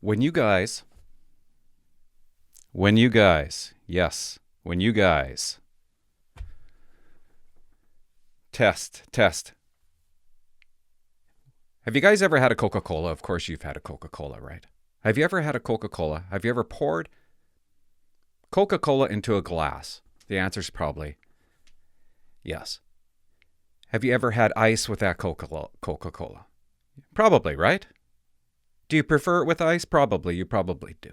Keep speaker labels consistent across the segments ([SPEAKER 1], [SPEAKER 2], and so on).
[SPEAKER 1] When you guys, yes, when you guys test. Have you guys ever had a Coca-Cola? Of course you've had a Coca-Cola, right? Have you ever had a Coca-Cola? Have you ever poured Coca-Cola into a glass? The answer is probably yes. Have you ever had ice with that Coca-Cola? Probably, right? Do you prefer it with ice? Probably. You probably do.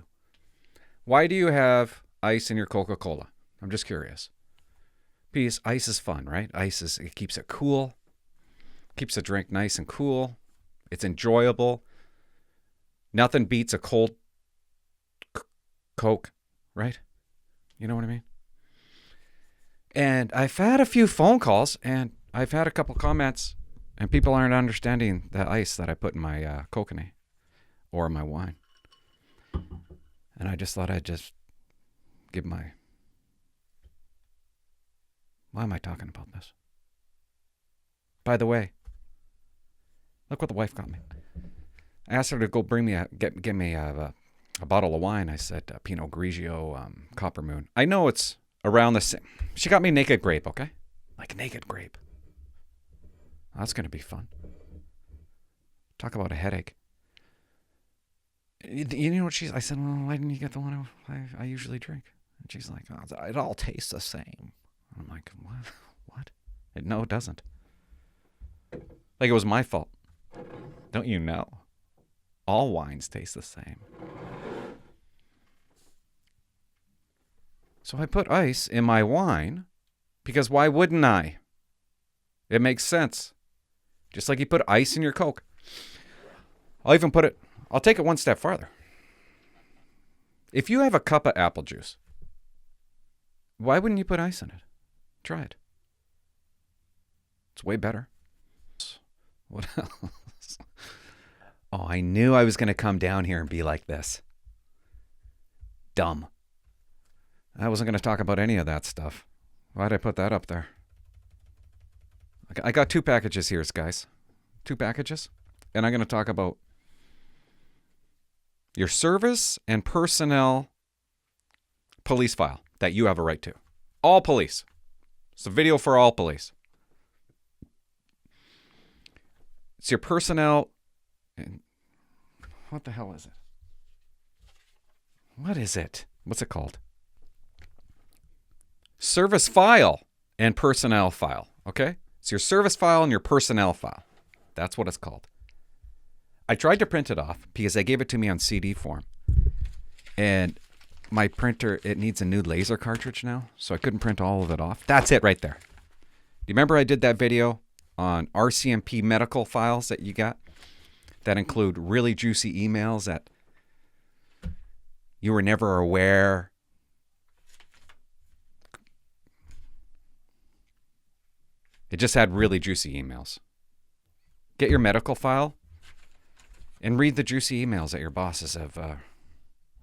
[SPEAKER 1] Why do you have ice in your Coca-Cola? I'm just curious. Because ice is fun, right? It keeps it cool. Keeps the drink nice and cool. It's enjoyable. Nothing beats a cold Coke, right? You know what I mean? And I've had a few phone calls, and I've had a couple comments, and people aren't understanding the ice that I put in my kokanee or my wine. And I just thought I'd just give my... Why am I talking about this? By the way, look what the wife got me. I asked her to go bring me get me a bottle of wine. I said Pinot Grigio Copper Moon. I know it's around the same. She got me Naked Grape, okay? Like Naked Grape. That's going to be fun. Talk about a headache. You know what I said, well, why didn't you get the one I usually drink? And she's like, oh, it all tastes the same. I'm like, what? No, it doesn't. Like it was my fault. Don't you know? All wines taste the same. So I put ice in my wine because why wouldn't I? It makes sense. Just like you put ice in your Coke. I'll take it one step farther. If you have a cup of apple juice, why wouldn't you put ice in it? Try it. It's way better. What else? Oh, I knew I was going to come down here and be like this. Dumb. I wasn't going to talk about any of that stuff. Why'd I put that up there? I got 2 packages here, guys. 2 packages. And I'm going to talk about your service and personnel police file that you have a right to. All police. It's a video for all police. It's your personnel. And what the hell is it? What is it? What's it called? Service file and personnel file. Okay? It's your service file and your personnel file. That's what it's called. I tried to print it off because they gave it to me on CD form. And my printer, it needs a new laser cartridge now, so I couldn't print all of it off. That's it right there. Do you remember I did that video on RCMP medical files that you got that include really juicy emails that you were never aware? It just had really juicy emails. Get your medical file and read the juicy emails that your bosses have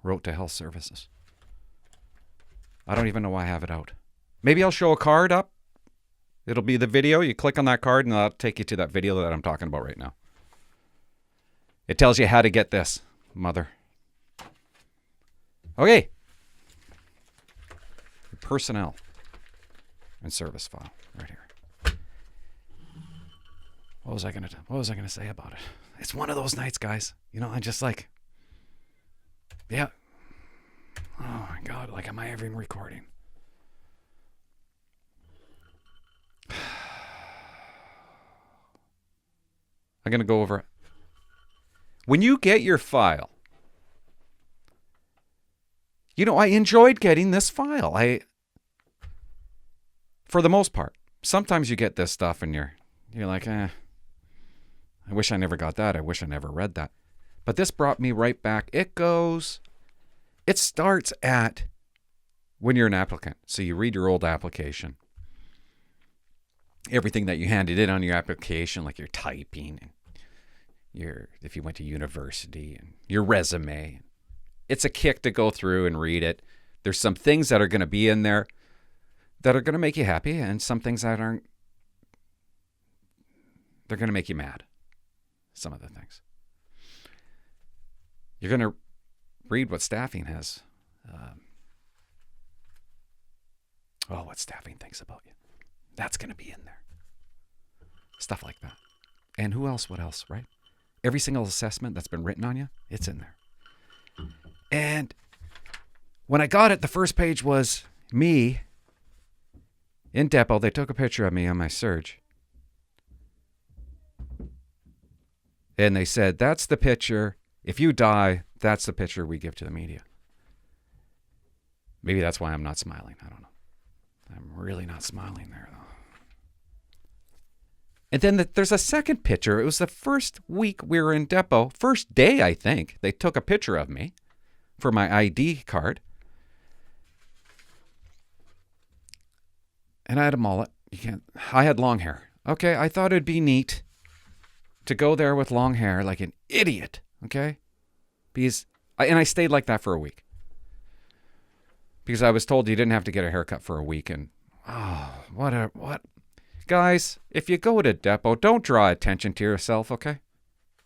[SPEAKER 1] wrote to health services. I don't even know why I have it out. Maybe I'll show a card up. It'll be the video. You click on that card and that'll take you to that video that I'm talking about right now. It tells you how to get this, mother. Okay. Personnel and service file right here. What was I gonna say about it? It's one of those nights, guys. You know, I just like, yeah. Oh my God, like, am I even recording? I'm gonna go over it. When you get your file, you know, I enjoyed getting this file. For the most part. Sometimes you get this stuff and you're like, I wish I never got that. I wish I never read that. But this brought me right back. It starts at when you're an applicant. So you read your old application. Everything that you handed in on your application, like your typing and if you went to university and your resume. It's a kick to go through and read it. There's some things that are going to be in there that are going to make you happy, and some things that aren't. They're going to make you mad. Some of the things. You're going to read what staffing has. What staffing thinks about you. That's going to be in there. Stuff like that. And who else? What else, right? Every single assessment that's been written on you, it's in there. And when I got it, the first page was me in depot. They took a picture of me on my surge. And they said, that's the picture. If you die, that's the picture we give to the media. Maybe that's why I'm not smiling. I don't know. I'm really not smiling there, though. And then there's a second picture. It was the first week we were in depot. First day, I think. They took a picture of me for my ID card. And I had a mullet. I had long hair. Okay, I thought it'd be neat to go there with long hair like an idiot. Okay? And I stayed like that for a week. Because I was told you didn't have to get a haircut for a week. And, what? Guys, if you go to depot, don't draw attention to yourself, okay?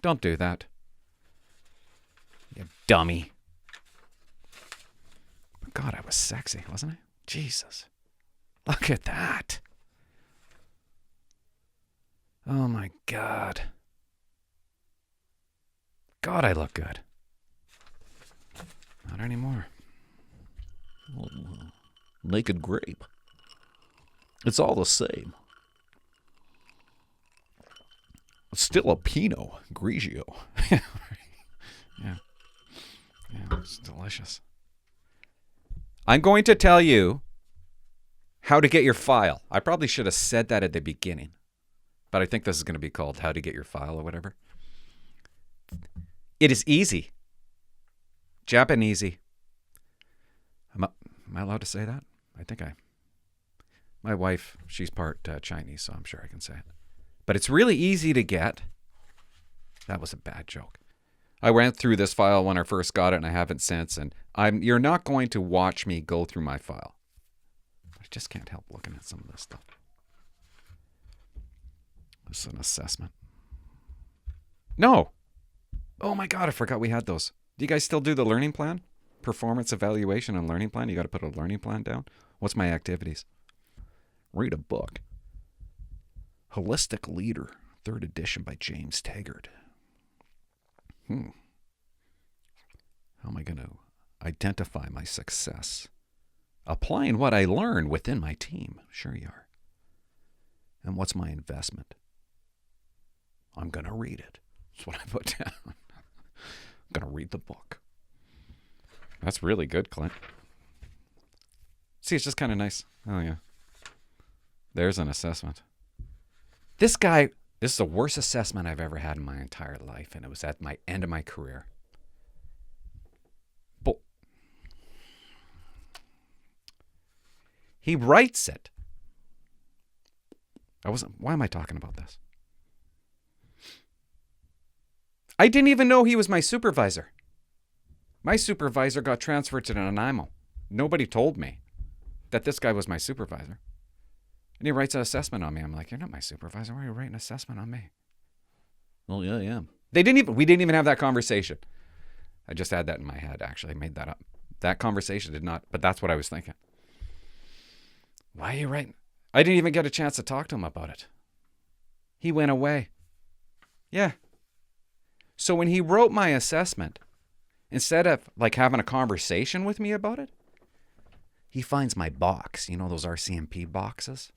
[SPEAKER 1] Don't do that. You dummy. God, I was sexy, wasn't I? Jesus. Look at that. Oh, my God. God, I look good. Not anymore.
[SPEAKER 2] Oh, naked grape. It's all the same. It's still a Pinot Grigio.
[SPEAKER 1] Yeah, it's delicious. I'm going to tell you how to get your file. I probably should have said that at the beginning, but I think this is going to be called How to Get Your File or whatever. It is easy. Japanesey. Am I allowed to say that? I think my wife, she's part Chinese, so I'm sure I can say it. But it's really easy to get. That was a bad joke. I went through this file when I first got it, and I haven't since. And you're not going to watch me go through my file. I just can't help looking at some of this stuff. This is an assessment. No. Oh my God, I forgot we had those. Do you guys still do the learning plan? Performance evaluation and learning plan? You got to put a learning plan down? What's my activities?
[SPEAKER 2] Read a book. Holistic Leader, 3rd edition by James Taggart. How am I going to identify my success? Applying what I learned within my team. Sure you are. And what's my investment? I'm going to read it. That's what I put down. I'm going to read the book.
[SPEAKER 1] That's really good, Clint. See, it's just kind of nice. Oh, yeah. There's an assessment. This is the worst assessment I've ever had in my entire life, and it was at my end of my career. But he writes it. Why am I talking about this? I didn't even know he was my supervisor. My supervisor got transferred to Nanaimo. Nobody told me that this guy was my supervisor. And he writes an assessment on me. I'm like, you're not my supervisor. Why are you writing an assessment on me?
[SPEAKER 2] Oh, yeah, I am.
[SPEAKER 1] We didn't even have that conversation. I just had that in my head, actually. I made that up. That conversation did not, but that's what I was thinking. Why are you writing? I didn't even get a chance to talk to him about it. He went away. Yeah. So when he wrote my assessment, instead of like having a conversation with me about it, he finds my box. You know those RCMP boxes?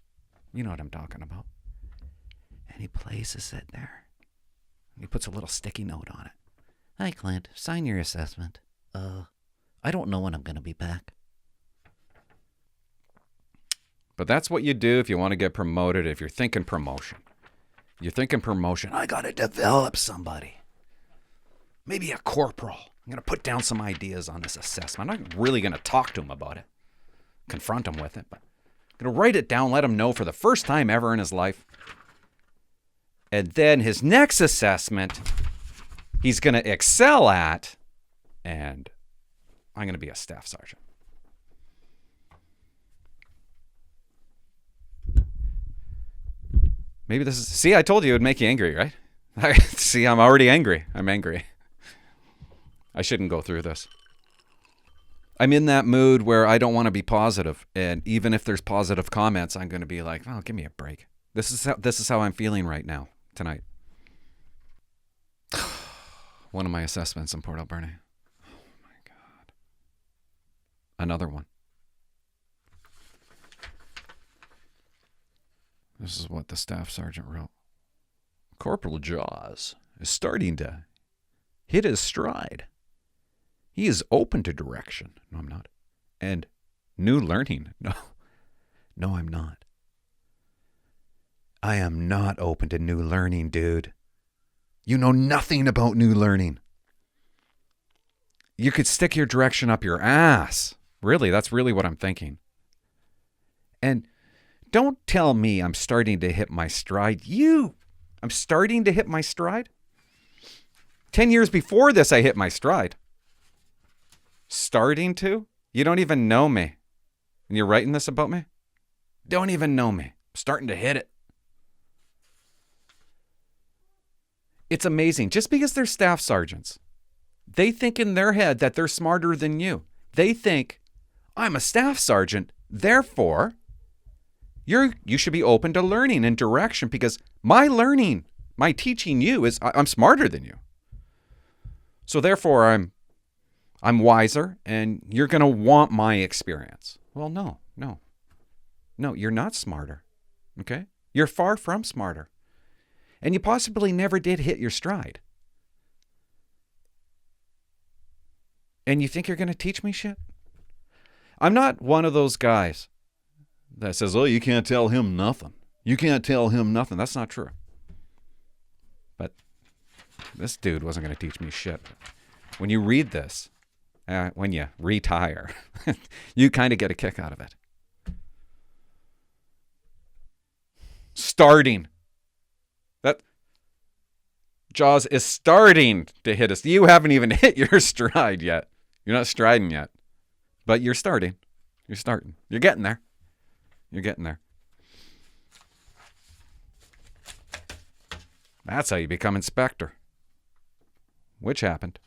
[SPEAKER 1] You know what I'm talking about. And he places it there. And he puts a little sticky note on it. Hi, Clint. Sign your assessment. I don't know when I'm going to be back. But that's what you do if you want to get promoted, if you're thinking promotion. You're thinking promotion. I got to develop somebody. Maybe a corporal. I'm going to put down some ideas on this assessment. I'm not really going to talk to him about it. Confront him with it. But I'm going to write it down, let him know for the first time ever in his life. And then his next assessment, he's going to excel at. And I'm going to be a staff sergeant. Maybe this is... See, I told you it would make you angry, right? See, I'm already angry. I'm angry. I shouldn't go through this. I'm in that mood where I don't want to be positive, and even if there's positive comments, I'm going to be like, "Oh, give me a break." This is how I'm feeling right now tonight. One of my assessments in Port Alberni. Oh my God. Another one. This is what the staff sergeant wrote. Corporal Jaws is starting to hit his stride. He is open to direction. No, I'm not. And new learning. No, I'm not. I am not open to new learning, dude. You know nothing about new learning. You could stick your direction up your ass. Really, that's really what I'm thinking. And don't tell me I'm starting to hit my stride. I'm starting to hit my stride? 10 years before this, I hit my stride. Starting to? You don't even know me. And you're writing this about me? Don't even know me. I'm starting to hit it. It's amazing. Just because they're staff sergeants, they think in their head that they're smarter than you. They think, I'm a staff sergeant, therefore, you should be open to learning and direction because my teaching you is I'm smarter than you. So therefore, I'm wiser and you're going to want my experience. Well, no, you're not smarter. Okay? You're far from smarter. And you possibly never did hit your stride. And you think you're going to teach me shit? I'm not one of those guys that says, oh, you can't tell him nothing. You can't tell him nothing. That's not true. But this dude wasn't going to teach me shit. When you read this, when you retire, you kind of get a kick out of it. Starting. That Jaws is starting to hit us. You haven't even hit your stride yet. You're not striding yet. But you're starting. You're starting. You're getting there. You're getting there. That's how you become inspector. Which happened.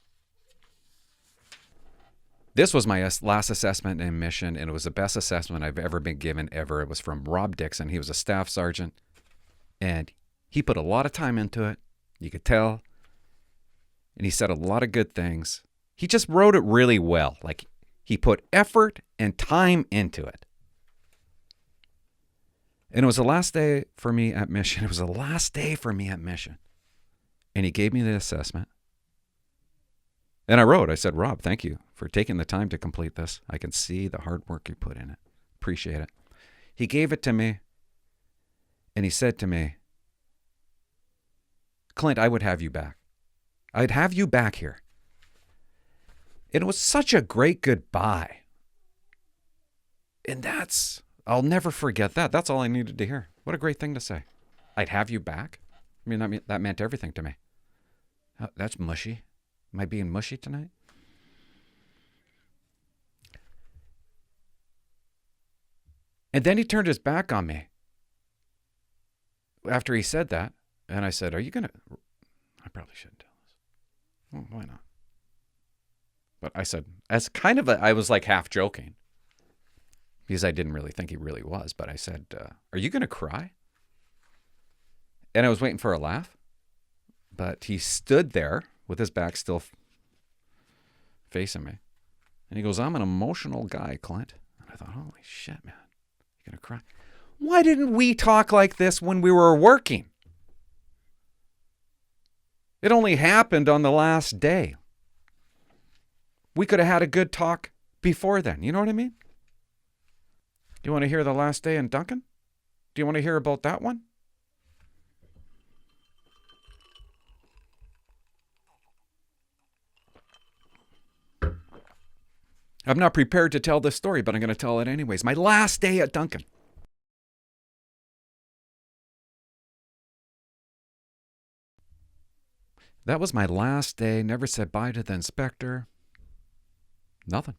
[SPEAKER 1] This was my last assessment in mission, and it was the best assessment I've ever been given ever. It was from Rob Dixon. He was a staff sergeant, and he put a lot of time into it. You could tell. And he said a lot of good things. He just wrote it really well. Like, he put effort and time into it. And it was the last day for me at mission. It was the last day for me at mission. And he gave me the assessment. And I said, Rob, thank you for taking the time to complete this. I can see the hard work you put in it. Appreciate it. He gave it to me. And he said to me, Clint, I would have you back. I'd have you back here. And it was such a great goodbye. And I'll never forget that. That's all I needed to hear. What a great thing to say. I'd have you back. I mean, that meant everything to me. That's mushy. Am I being mushy tonight? And then he turned his back on me after he said that. And I said, are you going to... I probably shouldn't tell this. Well, why not? But I said, I was like half joking. Because I didn't really think he really was. But I said, are you going to cry? And I was waiting for a laugh. But he stood there with his back still facing me. And he goes, I'm an emotional guy, Clint. And I thought, holy shit, man. You're going to cry. Why didn't we talk like this when we were working? It only happened on the last day. We could have had a good talk before then. You know what I mean? Do you want to hear the last day in Duncan? Do you want to hear about that one? I'm not prepared to tell this story, but I'm going to tell it anyways. My last day at Duncan. That was my last day. Never said bye to the inspector. Nothing.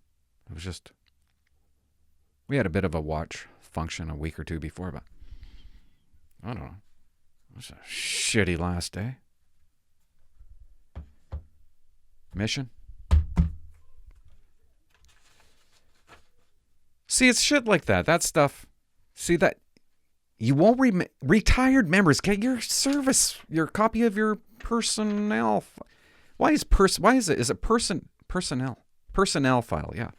[SPEAKER 1] It was just... We had a bit of a watch function a week or two before, but... I don't know. It was a shitty last day. Mission. See, it's shit like that. That stuff. See that you won't retired members get your service, your copy of your personnel. Why is it personnel file? Yeah.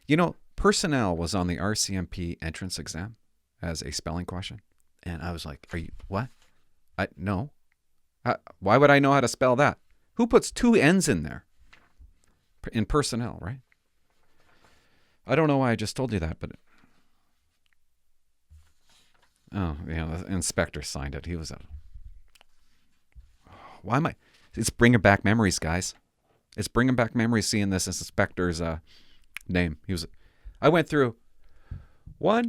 [SPEAKER 1] You know, personnel was on the RCMP entrance exam as a spelling question, and I was like, "Are you what? No. Why would I know how to spell that? Who puts 2 N's in there? In personnel, right? I don't know why I just told you that, but the inspector signed it. He was why am I? It's bringing back memories, guys. It's bringing back memories seeing this inspector's name. I went through 4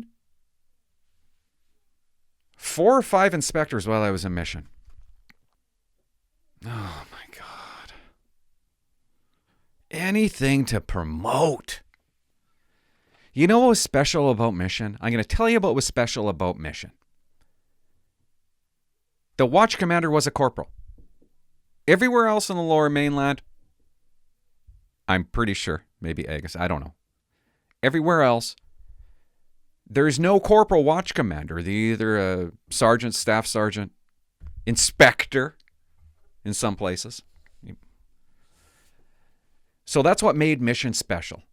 [SPEAKER 1] or 5 inspectors while I was in mission. Oh my God. Anything to promote. You know what was special about mission? I'm going to tell you what was special about mission. The watch commander was a corporal. Everywhere else in the lower mainland, I'm pretty sure, maybe Agus, I don't know. Everywhere else, there's no corporal watch commander. They're either a sergeant, staff sergeant, inspector in some places. So that's what made mission special.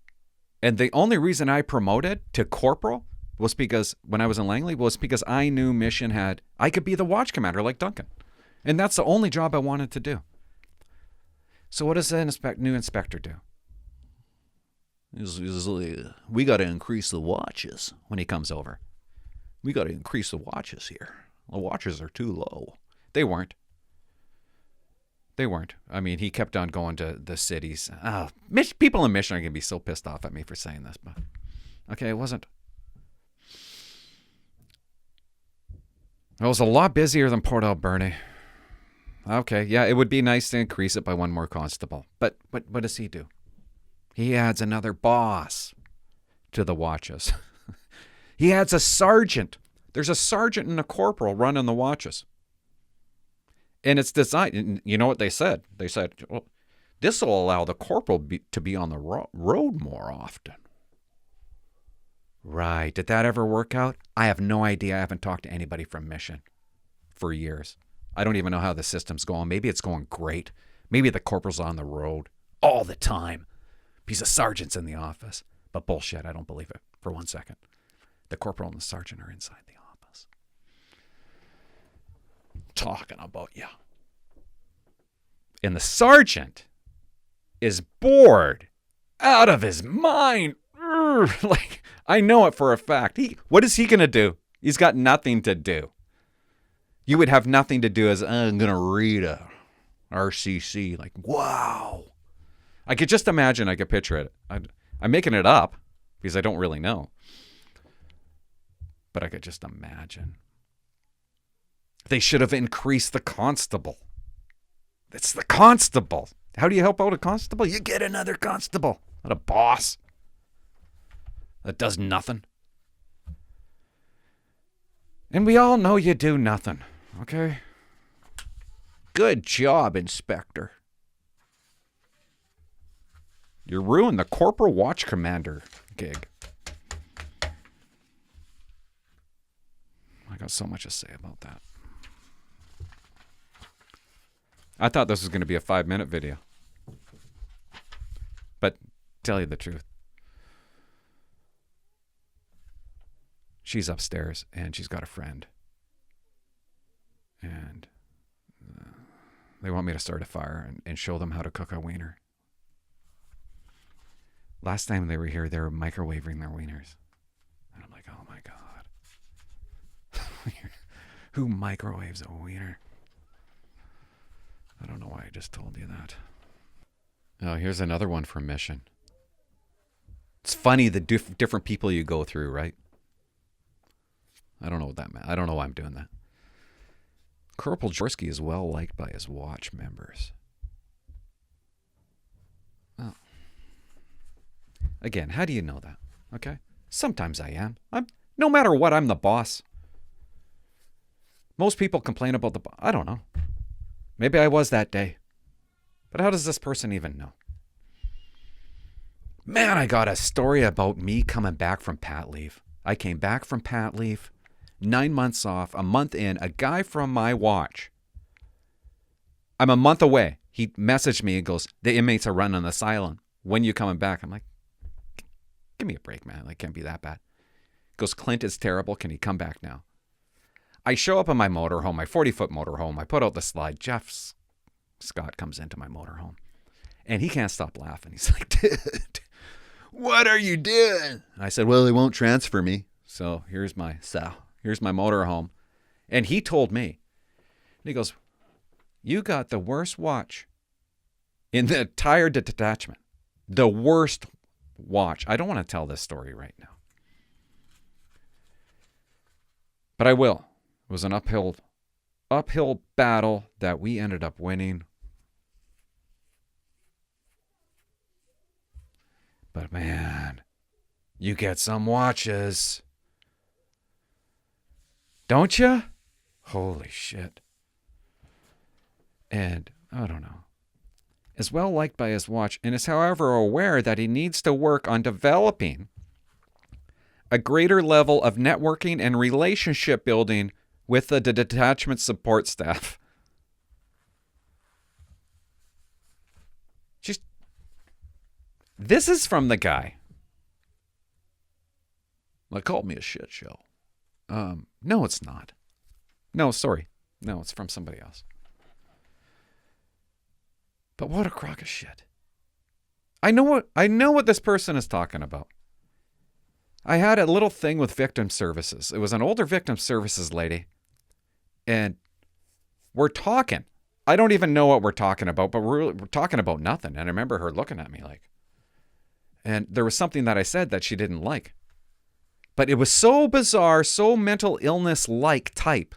[SPEAKER 1] And the only reason I promoted to corporal was because, when I was in Langley, was because I knew mission I could be the watch commander like Duncan. And that's the only job I wanted to do. So what does the new inspector do? We got to increase the watches when he comes over. We got to increase the watches here. The watches are too low. They weren't. I mean, he kept on going to the cities. People in Mission are going to be so pissed off at me for saying this, but okay, it wasn't. It was a lot busier than Port Alberni. Okay, yeah, it would be nice to increase it by 1 more constable. But what does he do? He adds another boss to the watches. He adds a sergeant. There's a sergeant and a corporal running the watches. And it's designed, and you know what they said? They said, well, this will allow the corporal to be on the road more often. Right. Did that ever work out? I have no idea. I haven't talked to anybody from Mission for years. I don't even know how the system's going. Maybe it's going great. Maybe the corporal's on the road all the time. Because the sergeant's in the office. But bullshit, I don't believe it for 1 second. The corporal and the sergeant are inside the office. Talking about you. And the sergeant is bored out of his mind. Like, I know it for a fact. What is he going to do? He's got nothing to do. You would have nothing to do as, I'm going to read a RCC. Like, wow. I could just imagine, I could picture it. I'm making it up because I don't really know. But I could just imagine. They should have increased the constable. It's the constable. How do you help out a constable? You get another constable, not a boss that does nothing. And we all know you do nothing, okay? Good job, Inspector. You ruined the Corporal Watch Commander gig. I got so much to say about that. I thought this was going to be a 5-minute video. But tell you the truth, she's upstairs and she's got a friend. And they want me to start a fire and show them how to cook a wiener. Last time they were here, they were microwaving their wieners. And I'm like, oh my God. Who microwaves a wiener? I don't know why I just told you that. Oh, here's another one from Mission. It's funny the different people you go through, right? I don't know what that meant. I don't know why I'm doing that. Corporal Jaworski is well liked by his watch members. Oh. Again, how do you know that? Okay? Sometimes I am. No matter what, I'm the boss. Most people complain about the boss. I don't know. Maybe I was that day. But how does this person even know? Man, I got a story about me coming back from pat leave. I came back from pat leave, 9 months off, a month in, a guy from my watch. I'm a month away. He messaged me and goes, the inmates are running asylum. When you coming back? I'm like, give me a break, man. Like, can't be that bad. He goes, Clint is terrible. Can he come back now? I show up in my motorhome, my 40-foot motorhome. I put out the slide. Jeff Scott comes into my motorhome. And he can't stop laughing. He's like, dude, what are you doing? I said, well, they won't transfer me. So here's my motorhome. And he told me, and he goes, you got the worst watch in the entire detachment. The worst watch. I don't want to tell this story right now. But I will. It was an uphill battle that we ended up winning. But man, you get some watches. Don't you? Holy shit. And, I don't know, is well liked by his watch and is however aware that he needs to work on developing a greater level of networking and relationship building with the detachment support staff. This is from the guy.
[SPEAKER 2] They called me a shit show.
[SPEAKER 1] No, it's not. No, sorry. No, it's from somebody else. But what a crock of shit. I know what this person is talking about. I had a little thing with victim services. It was an older victim services lady. And we're talking. I don't even know what we're talking about, but we're talking about nothing. And I remember her looking at me like, and there was something that I said that she didn't like. But it was so bizarre, so mental illness-like type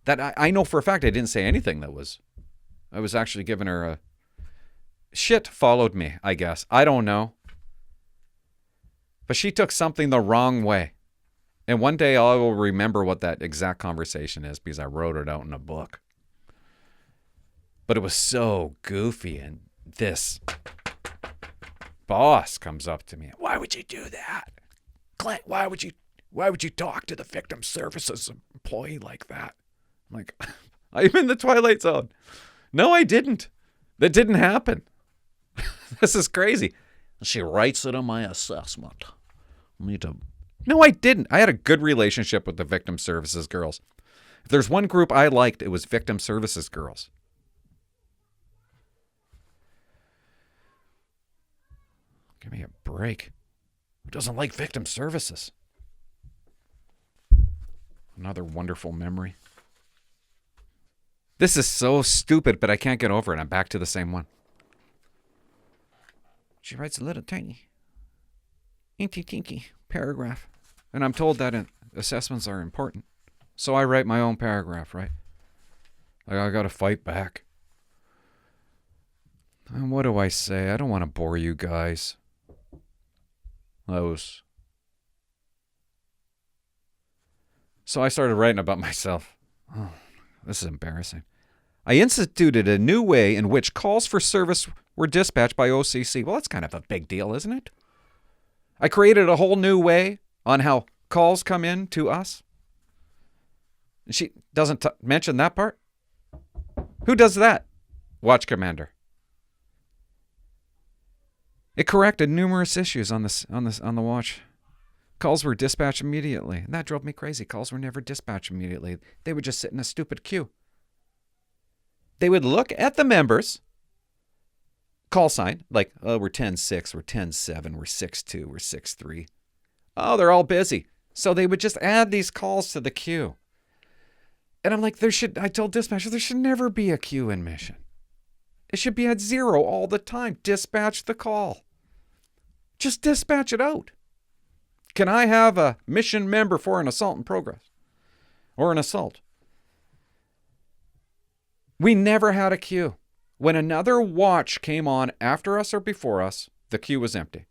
[SPEAKER 1] that I know for a fact I didn't say anything that was... I was actually giving her a... Shit followed me, I guess. I don't know. But she took something the wrong way. And one day I will remember what that exact conversation is because I wrote it out in a book. But it was so goofy, and this boss comes up to me. Why would you do that? Clint, why would you talk to the victim services employee like that? I'm like, I'm in the Twilight Zone. No, I didn't. That didn't happen. This is crazy.
[SPEAKER 2] She writes it on my assessment.
[SPEAKER 1] No, I didn't. I had a good relationship with the victim services girls. If there's one group I liked, it was victim services girls. Give me a break. Who doesn't like victim services? Another wonderful memory. This is so stupid, but I can't get over it. I'm back to the same one. She writes a little tiny, inky paragraph. And I'm told that assessments are important. So I write my own paragraph, right? Like, I got to fight back. And what do I say? I don't want to bore you guys. So I started writing about myself. Oh, this is embarrassing. I instituted a new way in which calls for service were dispatched by OCC. Well, that's kind of a big deal, isn't it? I created a whole new way on how calls come in to us. And she doesn't mention that part. Who does that? Watch Commander. It corrected numerous issues on the watch. Calls were dispatched immediately. And that drove me crazy. Calls were never dispatched immediately. They would just sit in a stupid queue. They would look at the members, call sign, like, oh, we're 10-6, we're 10-7, we're 6-2, we're 6-3. Oh, they're all busy. So they would just add these calls to the queue. And I'm like, I told dispatcher, there should never be a queue in mission. It should be at 0 all the time. Dispatch the call. Just dispatch it out. Can I have a mission member for an assault in progress? Or an assault? We never had a queue. When another watch came on after us or before us, the queue was empty.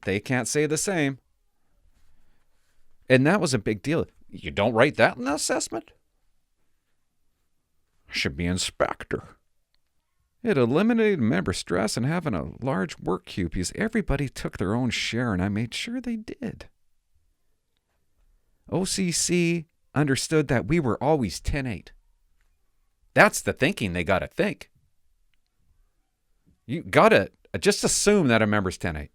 [SPEAKER 1] They can't say the same. And that was a big deal. You don't write that in the assessment? Should be inspector.
[SPEAKER 2] It eliminated member stress and having a large work queue because everybody took their own share, and I made sure they did. OCC understood that we were always 10-8. That's the thinking they got to think. You got to just assume that a member's 10-8.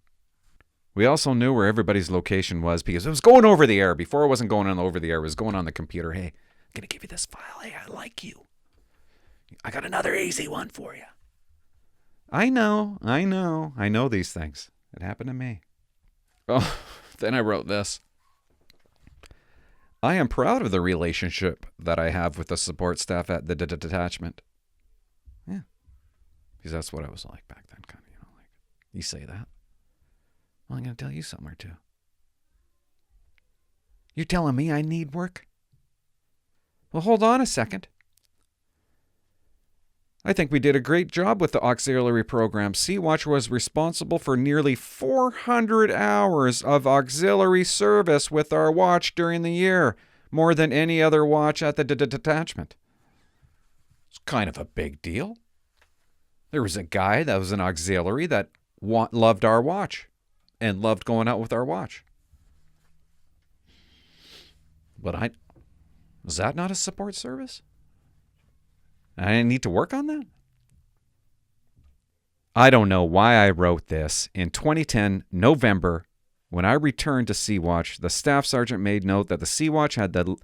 [SPEAKER 2] We also knew where everybody's location was because it was going over the air. Before it wasn't going on over the air. It was going on the computer. Hey, I'm going to give you this file. Hey, I like you. I got another easy one for you. I know these things. It happened to me. Oh, then I wrote this. I am proud of the relationship that I have with the support staff at the detachment. Yeah. Because that's what I was like back then. Kind of, like, you say that. Well, I'm going to tell you something or two. You're telling me I need work? Well, hold on a second. I think we did a great job with the auxiliary program. Sea-Watch was responsible for nearly 400 hours of auxiliary service with our watch during the year, more than any other watch at the detachment. It's kind of a big deal. There was a guy that was an auxiliary that loved our watch and loved going out with our watch. But was that not a support service? I didn't need to work on that? I don't know why I wrote this. In 2010, November, when I returned to Sea-Watch, the staff sergeant made note that the Sea-Watch had the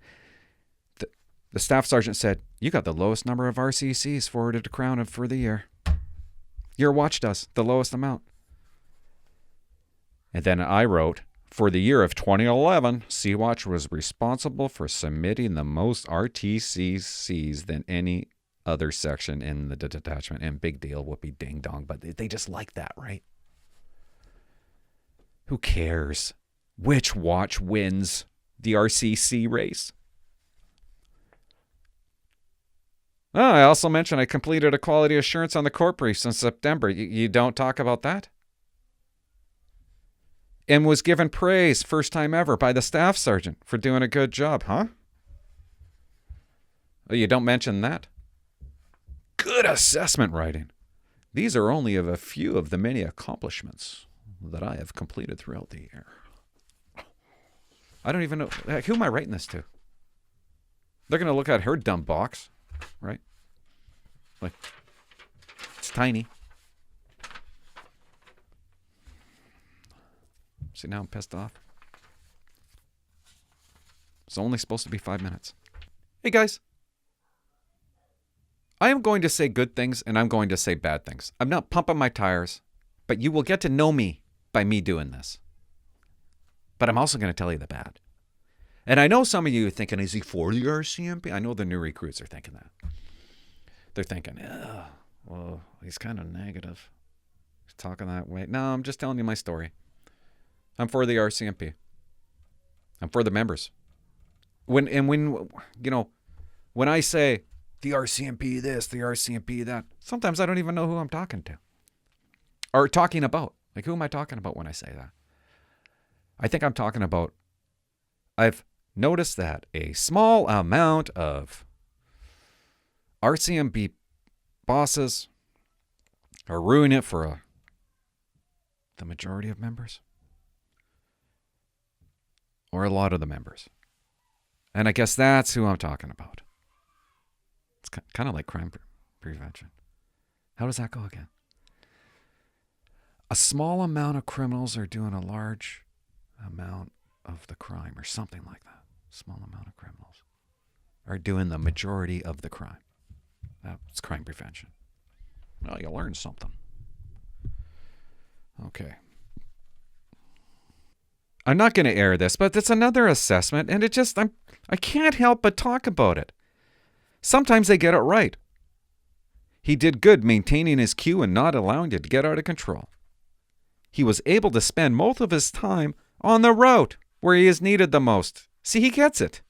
[SPEAKER 2] staff sergeant said, you got the lowest number of RCCs forwarded to Crown for the year. Your watch does, the lowest amount. And then I wrote, for the year of 2011, Sea-Watch was responsible for submitting the most RTCCs than any other section in the detachment. And big deal, whoopee ding dong, but they just like that, right? Who cares which watch wins the RCC race? Oh, I also mentioned I completed a quality assurance on the court briefs in September. You don't talk about that? And was given praise, first time ever, by the staff sergeant for doing a good job, huh? Oh, you don't mention that? Good assessment writing. These are only of a few of the many accomplishments that I have completed throughout the year. I don't even know. Who am I writing this to? They're going to look at her dumb box, right? Like, it's tiny. See, now I'm pissed off. It's only supposed to be 5 minutes. Hey, guys. I am going to say good things and I'm going to say bad things. I'm not pumping my tires, but you will get to know me by me doing this. But I'm also going to tell you the bad. And I know some of you are thinking, is he for the RCMP? I know the new recruits are thinking that. They're thinking, well, he's kind of negative. He's talking that way. No, I'm just telling you my story. I'm for the RCMP. I'm for the members. When I say the RCMP this, the RCMP that, sometimes I don't even know who I'm talking to. Or talking about. Like, who am I talking about when I say that? I think I'm talking about, I've noticed that a small amount of RCMP bosses are ruining it for the majority of members. Or a lot of the members. And I guess that's who I'm talking about. It's kind of like crime prevention. How does that go again? A small amount of criminals are doing a large amount of the crime, or something like that. Small amount of criminals are doing the majority of the crime. That's crime prevention. Well, you learn something. Okay. I'm not going to air this, but it's another assessment, and I can't help but talk about it. Sometimes they get it right. He did good maintaining his queue and not allowing it to get out of control. He was able to spend most of his time on the route where he is needed the most. See, he gets it.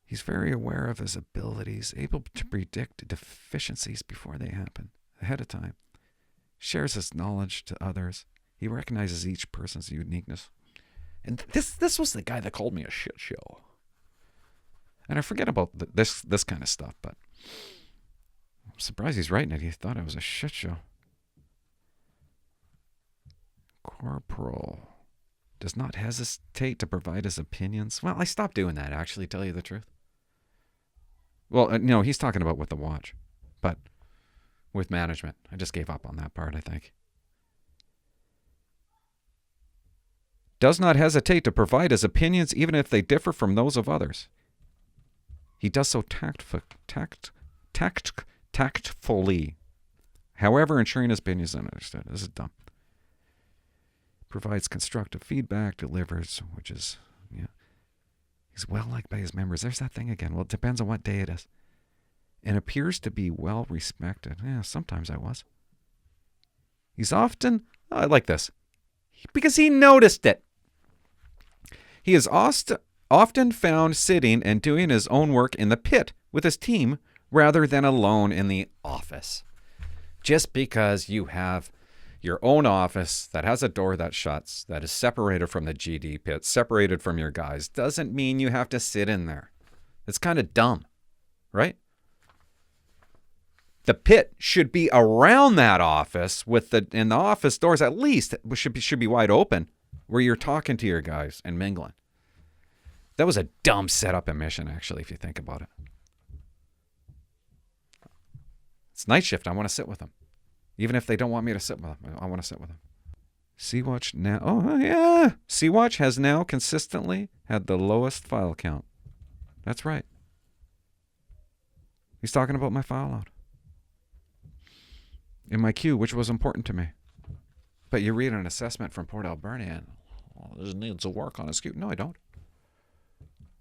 [SPEAKER 2] He's very aware of his abilities, able to predict deficiencies before they happen, ahead of time. Shares his knowledge to others. He recognizes each person's uniqueness. And this was the guy that called me a shit show. And I forget about this kind of stuff, but surprised he's writing it. He thought it was a shit show. Corporal does not hesitate to provide his opinions. Well, I stopped doing that, actually, tell you the truth. Well, no, he's talking about with the watch. But with management, I just gave up on that part, I think. Does not hesitate to provide his opinions even if they differ from those of others. He does so tactfully, however ensuring his opinions are understood. This is dumb. Provides constructive feedback, delivers, which is, yeah. He's well liked by his members. There's that thing again. Well, it depends on what day it is. And appears to be well respected. Yeah, sometimes I was. He's often, I like this, because he noticed it. He is often found sitting and doing his own work in the pit with his team rather than alone in the office. Just because you have your own office that has a door that shuts, that is separated from the GD pit, separated from your guys, doesn't mean you have to sit in there. It's kind of dumb, right? The pit should be around that office and the office doors at least should be wide open where you're talking to your guys and mingling. That was a dumb setup and mission, actually, if you think about it. It's night shift. I want to sit with them. Even if they don't want me to sit with them, I want to sit with them. Sea-Watch now, oh yeah. Sea-Watch has now consistently had the lowest file count. That's right. He's talking about my file load. In my queue, which was important to me. But you read an assessment from Port Alberni and, this needs a work on his queue. No, I don't.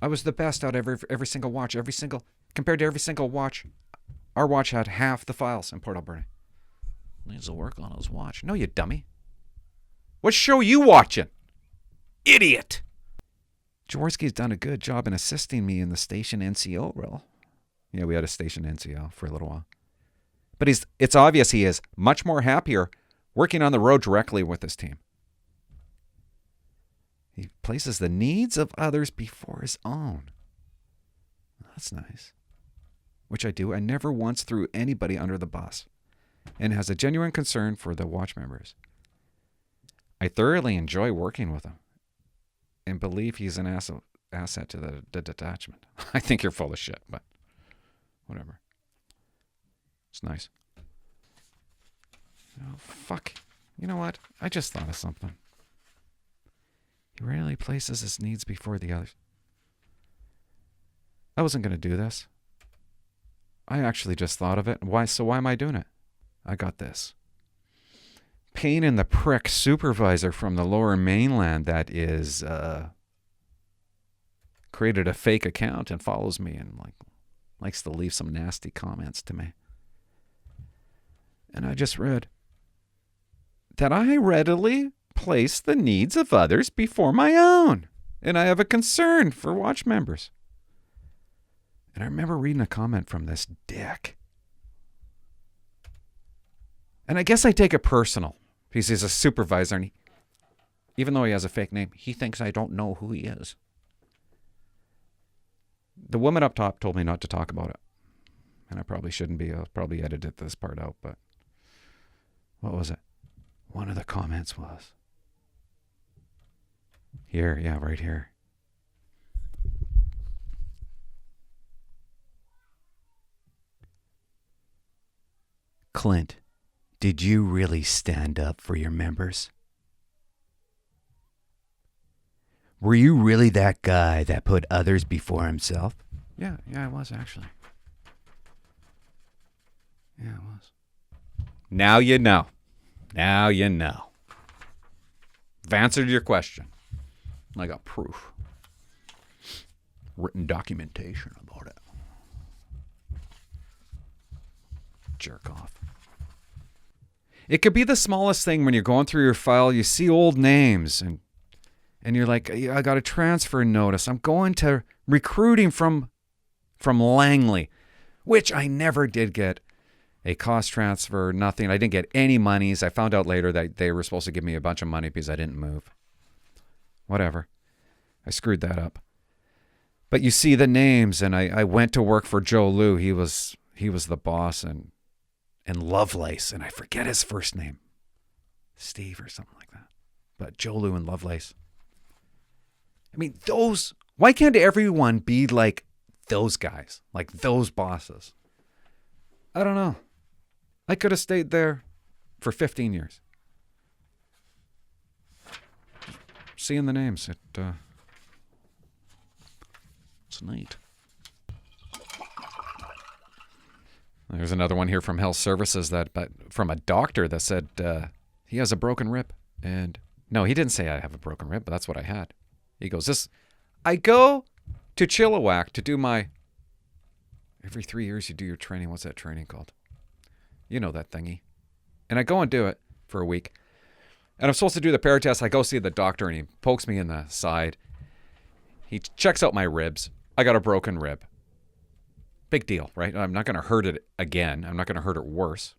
[SPEAKER 2] I was the best out of every single watch. Compared to every single watch, our watch had half the files in Port Alberni. Needs to work on his watch. No, you dummy. What show you watching? Idiot. Jaworski's done a good job in assisting me in the station NCO role. Yeah, we had a station NCO for a little while. But it's obvious he is much more happier working on the road directly with his team. He places the needs of others before his own. That's nice. Which I do. I never once threw anybody under the bus. And has a genuine concern for the watch members. I thoroughly enjoy working with him. And believe he's an asset to the detachment. I think you're full of shit, but whatever. It's nice. Oh, fuck. You know what? I just thought of something. He rarely places his needs before the others. I wasn't going to do this. I actually just thought of it. Why am I doing it? I got this. Pain in the prick supervisor from the lower mainland that is created a fake account and follows me and likes to leave some nasty comments to me. And I just read that I readily place the needs of others before my own. And I have a concern for watch members. And I remember reading a comment from this dick. And I guess I take it personal. Because he's a supervisor and even though he has a fake name, he thinks I don't know who he is. The woman up top told me not to talk about it. And I probably shouldn't be. I'll probably edit this part out, but what was it? One of the comments was here, yeah, right here. Clint, did you really stand up for your members? Were you really that guy that put others before himself? Yeah, I was actually. Yeah, I was. Now you know. Now you know. I've answered your question. I got proof. Written documentation about it. Jerk off. It could be the smallest thing when you're going through your file. You see old names and you're like, I got a transfer notice. I'm going to recruiting from Langley, which I never did get a cost transfer, nothing. I didn't get any monies. I found out later that they were supposed to give me a bunch of money because I didn't move. Whatever. I screwed that up. But you see the names, and I went to work for Joe Lou. He was the boss, and and Lovelace, and I forget his first name. Steve or something like that. But Joe Lou and Lovelace. I mean, why can't everyone be like those guys, like those bosses? I don't know. I could have stayed there for 15 years. Seeing the names, it's neat. There's another one here from Health Services but from a doctor that said he has a broken rib. And no, he didn't say I have a broken rib, but that's what I had. He goes, I go to Chilliwack to do my, every 3 years you do your training. What's that training called? You know that thingy. And I go and do it for a week. And I'm supposed to do the paratest. I go see the doctor and he pokes me in the side. He checks out my ribs. I got a broken rib. Big deal, right? I'm not going to hurt it again. I'm not going to hurt it worse.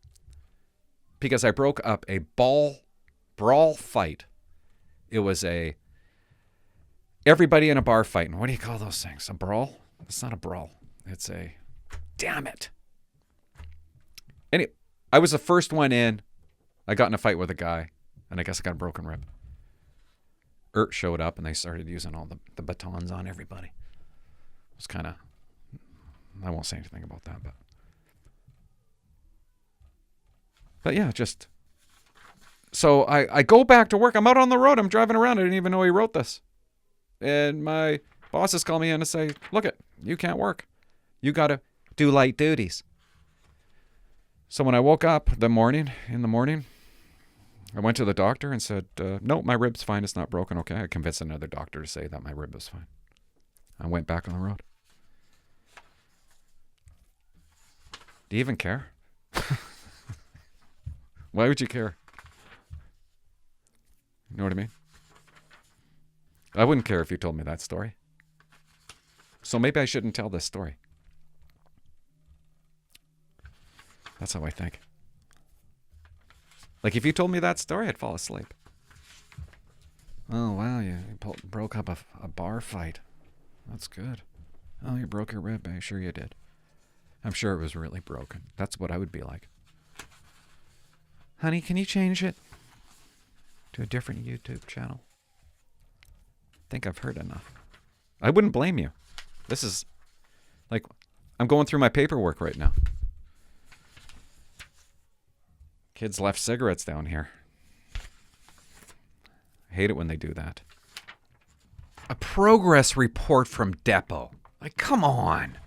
[SPEAKER 2] Because I broke up a brawl fight. It was everybody in a bar fighting. What do you call those things? A brawl? It's not a brawl. It's damn it. Anyway, I was the first one in. I got in a fight with a guy, and I guess I got a broken rib. Showed up, and they started using all the batons on everybody. It was kind of, I won't say anything about that, but yeah, just, so I go back to work. I'm out on the road. I'm driving around. I didn't even know he wrote this. And my bosses call me in and say, look you can't work. You got to do light duties. So when I woke up in the morning, I went to the doctor and said, no, my rib's fine. It's not broken. Okay. I convinced another doctor to say that my rib was fine. I went back on the road. Do you even care? Why would you care? You know what I mean? I wouldn't care if you told me that story. So maybe I shouldn't tell this story. That's how I think. Like if you told me that story, I'd fall asleep. Oh, wow, you broke up a bar fight. That's good. Oh, you broke your rib. I'm sure you did. I'm sure it was really broken. That's what I would be like. Honey, can you change it to a different YouTube channel? I think I've heard enough. I wouldn't blame you. This is like, I'm going through my paperwork right now. Kids left cigarettes down here. I hate it when they do that. A progress report from Depot. Like, come on.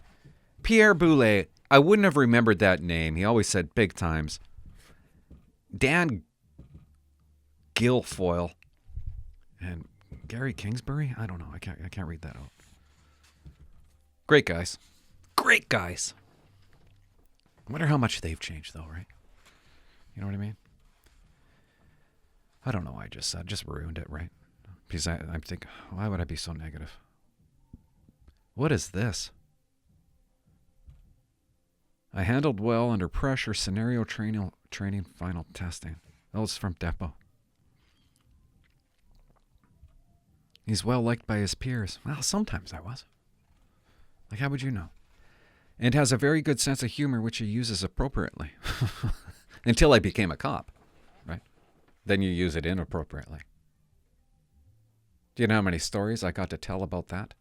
[SPEAKER 2] Pierre Boulay, I wouldn't have remembered that name. He always said big times. Dan Guilfoyle and Gary Kingsbury? I don't know. I can't read that out. Great guys. Great guys. I wonder how much they've changed though, right? You know what I mean? I don't know. I just ruined it, right? Because I'm thinking, why would I be so negative? What is this? I handled well under pressure, scenario training, final testing. That was from Depot. He's well liked by his peers. Well, sometimes I was. Like, how would you know? And has a very good sense of humor, which he uses appropriately. Until I became a cop, right? Then you use it inappropriately. Do you know how many stories I got to tell about that?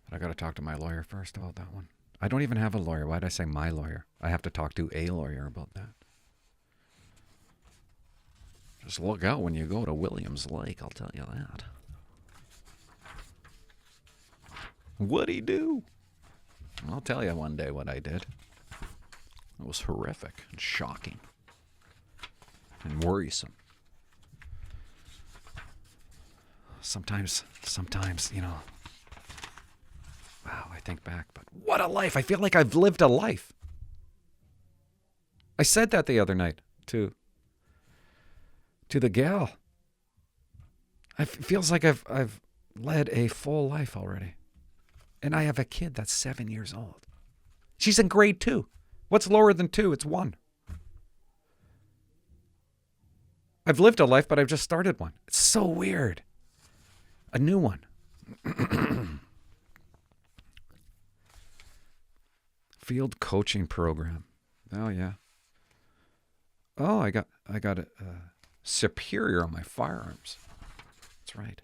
[SPEAKER 2] But I got to talk to my lawyer first about that one. I don't even have a lawyer. Why did I say my lawyer? I have to talk to a lawyer about that. Just look out when you go to Williams Lake, I'll tell you that. What'd he do? I'll tell you one day what I did. It was horrific and shocking and worrisome. Sometimes, you know, wow, I think back, but what a life. I feel like I've lived a life. I said that the other night to the gal. It feels like I've led a full life already. And I have a kid that's 7 years old. She's in grade 2. What's lower than 2? It's 1. I've lived a life, but I've just started one. It's so weird. A new one. Field coaching program. Oh, yeah. Oh, I got a superior on my firearms. That's right.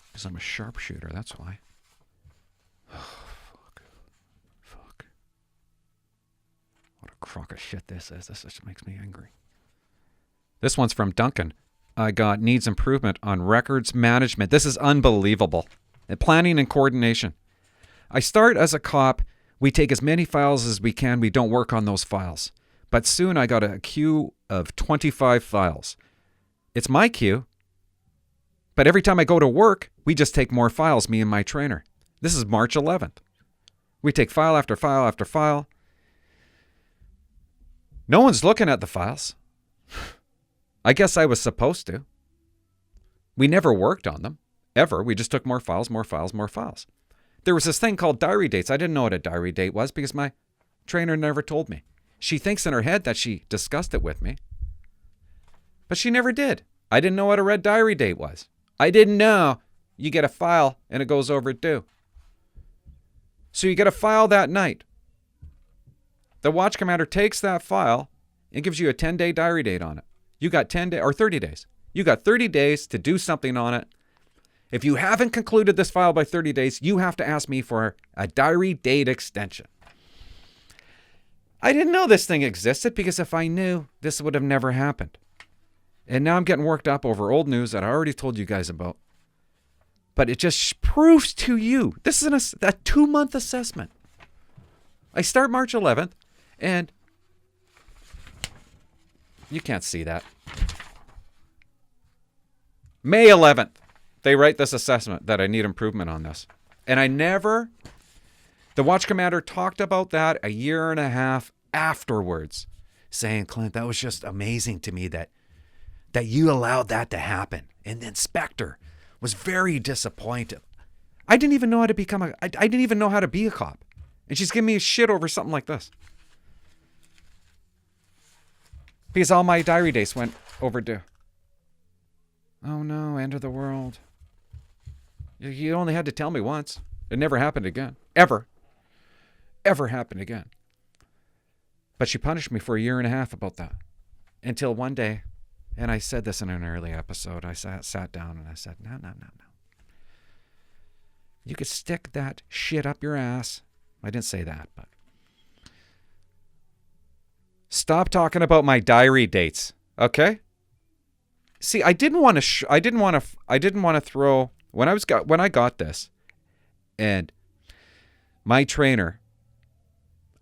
[SPEAKER 2] Because I'm a sharpshooter, that's why. Oh, fuck. What a crock of shit this is. This just makes me angry. This one's from Duncan. I got needs improvement on records management. This is unbelievable. And planning and coordination. I start as a cop. We take as many files as we can. We don't work on those files. But soon I got a queue of 25 files. It's my queue. But every time I go to work, we just take more files, me and my trainer. This is March 11th. We take file after file after file. No one's looking at the files. I guess I was supposed to. We never worked on them, ever. We just took more files, more files, more files. There was this thing called diary dates. I didn't know what a diary date was because my trainer never told me. She thinks in her head that she discussed it with me, but she never did. I didn't know what a red diary date was. I didn't know you get a file and it goes overdue. So you get a file that night. The watch commander takes that file and gives you a 10-day diary date on it. You got 10 days or 30 days. You got 30 days to do something on it. If you haven't concluded this file by 30 days, you have to ask me for a diary date extension. I didn't know this thing existed because if I knew, this would have never happened. And now I'm getting worked up over old news that I already told you guys about. But it just proves to you, this is a 2-month assessment. I start March 11th, and you can't see that. May 11th, they write this assessment that I need improvement on this. And the watch commander talked about that a year and a half afterwards, saying, Clint, that was just amazing to me that you allowed that to happen. And the inspector was very disappointed. I didn't even know how to I didn't even know how to be a cop. And she's giving me shit over something like this. Because all my diary dates went overdue. Oh no, end of the world. You only had to tell me once. It never happened again. Ever happened again. But she punished me for a year and a half about that. Until one day, and I said this in an early episode, I sat down and I said, no. You could stick that shit up your ass. I didn't say that, but stop talking about my diary dates, okay? See, I didn't want to throw when I got this, and my trainer.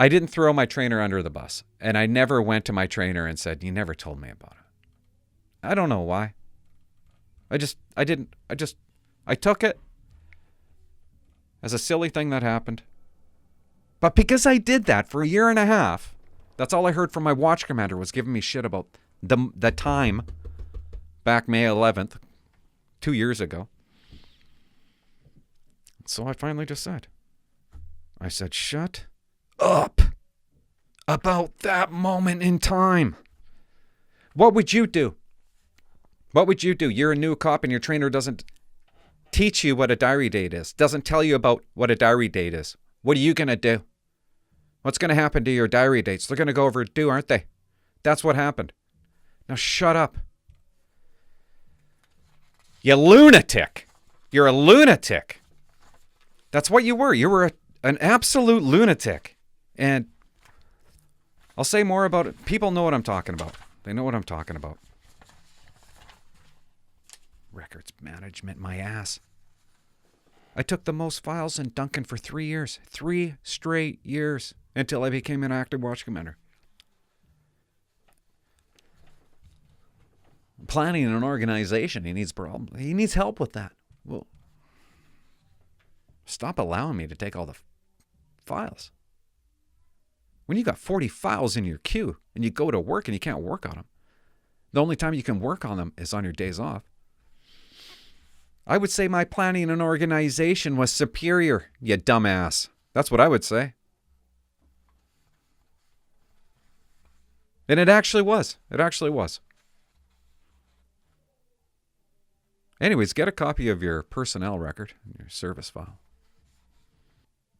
[SPEAKER 2] I didn't throw my trainer under the bus, and I never went to my trainer and said, "You never told me about it." I don't know why. I took it as a silly thing that happened. But because I did that for a year and a half, that's all I heard from my watch commander was giving me shit about the time back May 11th, 2 years ago. So I finally just said, shut up about that moment in time. What would you do? What would you do? You're a new cop and your trainer doesn't teach you what a diary date is, doesn't tell you about what a diary date is. What are you going to do? What's going to happen to your diary dates? They're going to go overdue, aren't they? That's what happened. Now shut up. You lunatic. You're a lunatic. That's what you were. You were an absolute lunatic. And I'll say more about it. People know what I'm talking about. They know what I'm talking about. Records management, my ass. I took the most files in Duncan for 3 years. 3 straight years until I became an active watch commander. Planning an organization, he needs help with that. Well, stop allowing me to take all the files. When you got 40 files in your queue and you go to work and you can't work on them, the only time you can work on them is on your days off. I would say my planning and organization was superior, you dumbass. That's what I would say. And it actually was. It actually was. Anyways, get a copy of your personnel record and your service file.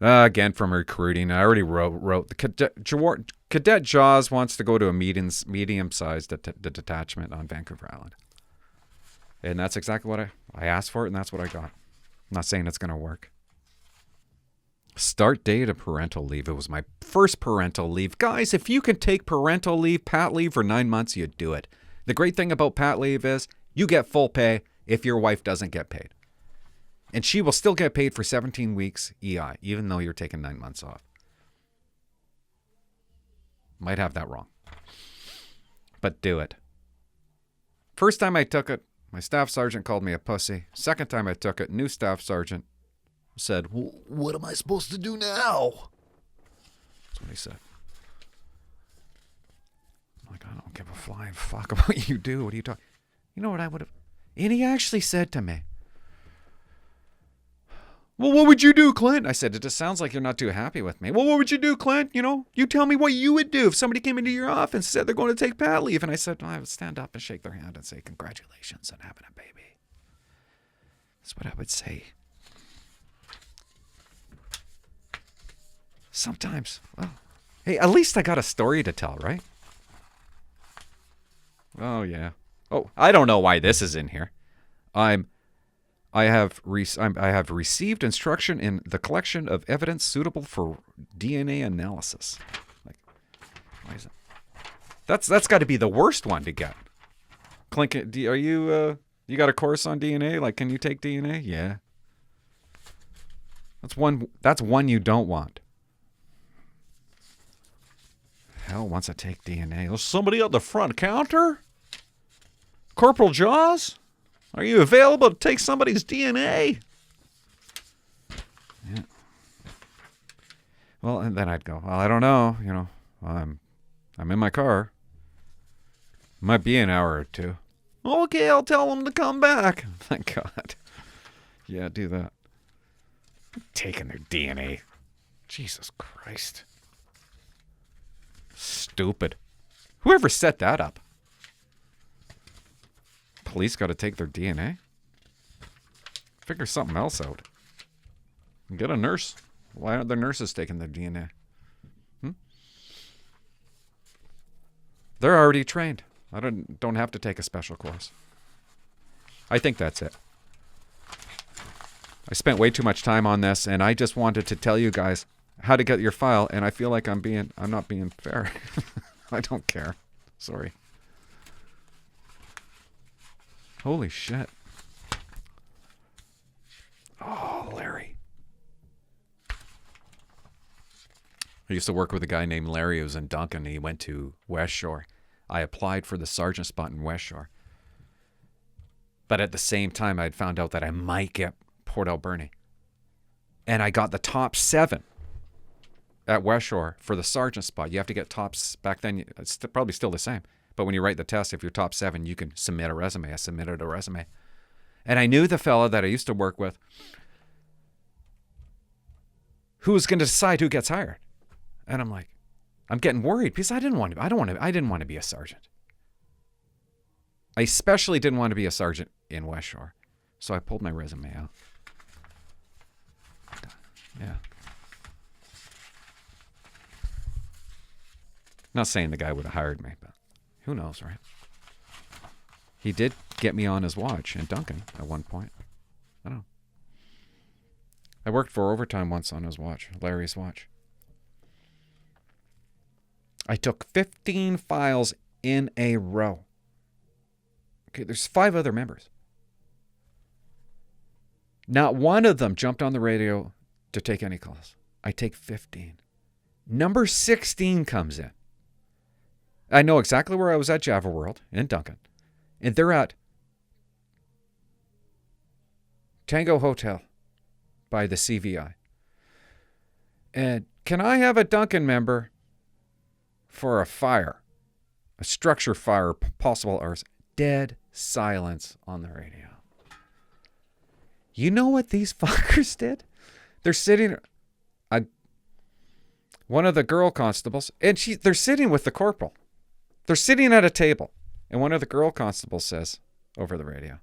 [SPEAKER 1] Again, from recruiting. I already wrote. The Cadet Jaws wants to go to a medium-sized detachment on Vancouver Island. And that's exactly what I asked for it, and that's what I got. I'm not saying it's going to work. Start date of parental leave. It was my first parental leave. Guys, if you can take parental leave, pat leave for 9 months, you do it. The great thing about pat leave is you get full pay if your wife doesn't get paid. And she will still get paid for 17 weeks EI, even though you're taking 9 months off. Might have that wrong. But do it. First time I took it, my staff sergeant called me a pussy. Second time I took it, new staff sergeant said, "What am I supposed to do now?" That's what he said. I'm like, I don't give a flying fuck about what you do. What are you talking? You know what I would have? And he actually said to me, "Well, what would you do, Clint?" I said, "It just sounds like you're not too happy with me." "Well, what would you do, Clint? You know, you tell me what you would do if somebody came into your office and said they're going to take pat leave." And I said, I would stand up and shake their hand and say, "Congratulations on having a baby." That's what I would say. Sometimes, well, hey, at least I got a story to tell, right? Oh, yeah. Oh, I don't know why this is in here. I have received instruction in the collection of evidence suitable for DNA analysis. Like, why is it? That's got to be the worst one to get. Clint, are you you got a course on DNA? Like, can you take DNA? Yeah. That's one you don't want. Hell wants to take DNA. Is somebody at the front counter? Corporal Jaws? Are you available to take somebody's DNA? Yeah. Well, and then I'd go, well, I don't know. You know, I'm in my car. Might be an hour or two. Okay, I'll tell them to come back. Thank God. Yeah, do that. Taking their DNA. Jesus Christ. Stupid. Whoever set that up? Police got to take their DNA? Figure something else out. Get a nurse. Why aren't the nurses taking their DNA? They're already trained. I don't have to take a special course. I think that's it. I spent way too much time on this, and I just wanted to tell you guys how to get your file, and I feel like I'm not being fair. I don't care. Sorry. Holy shit. Oh, Larry. I used to work with a guy named Larry who was in Duncan. He went to West Shore. I applied for the sergeant spot in West Shore. But at the same time, I'd found out that I might get Port Alberni. And I got the top 7 at West Shore for the sergeant spot. You have to get tops. Back then, it's probably still the same. But when you write the test, if you're top 7, you can submit a resume. I submitted a resume. And I knew the fella that I used to work with who was going to decide who gets hired. And I'm like, I'm getting worried because I didn't want to be a sergeant. I especially didn't want to be a sergeant in West Shore. So I pulled my resume out. Yeah. Not saying the guy would have hired me, but who knows, right? He did get me on his watch in Duncan at one point. I don't know. I worked for overtime once on his watch, Larry's watch. I took 15 files in a row. Okay, there's 5 other members. Not one of them jumped on the radio to take any calls. I take 15. Number 16 comes in. I know exactly where I was at Java World in Duncan. And they're at Tango Hotel by the CVI. And can I have a Duncan member for a fire? A structure fire, possible ours. Dead silence on the radio. You know what these fuckers did? They're sitting, one of the girl constables, and they're sitting with the corporal. They're sitting at a table, and one of the girl constables says over the radio,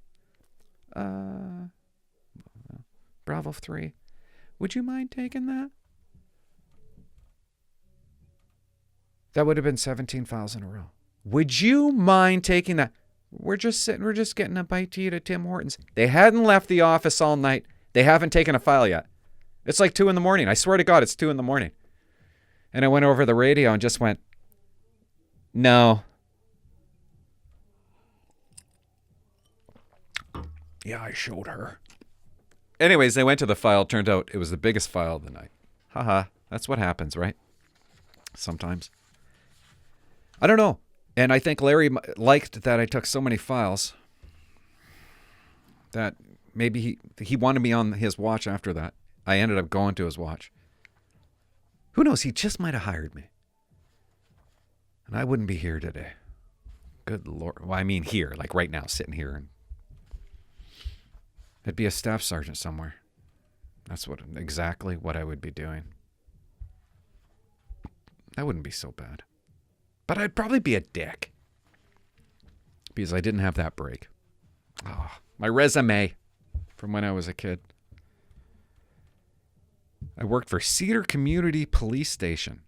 [SPEAKER 1] Bravo 3, would you mind taking that? That would have been 17 files in a row. Would you mind taking that? We're just getting a bite to eat at Tim Hortons. They hadn't left the office all night. They haven't taken a file yet. It's like 2 a.m. I swear to God, it's 2 a.m. And I went over the radio and just went, no.
[SPEAKER 2] Yeah, I showed her.
[SPEAKER 1] Anyways, they went to the file. Turned out it was the biggest file of the night. Haha, that's what happens, right? Sometimes. I don't know. And I think Larry liked that I took so many files that maybe he wanted me on his watch after that. I ended up going to his watch. Who knows? He just might have hired me. And I wouldn't be here today. Good Lord. Well, I mean here, like right now, sitting here. And I'd be a staff sergeant somewhere. That's exactly what I would be doing. That wouldn't be so bad. But I'd probably be a dick. Because I didn't have that break. Oh, my resume from when I was a kid. I worked for Cedar Community Police Station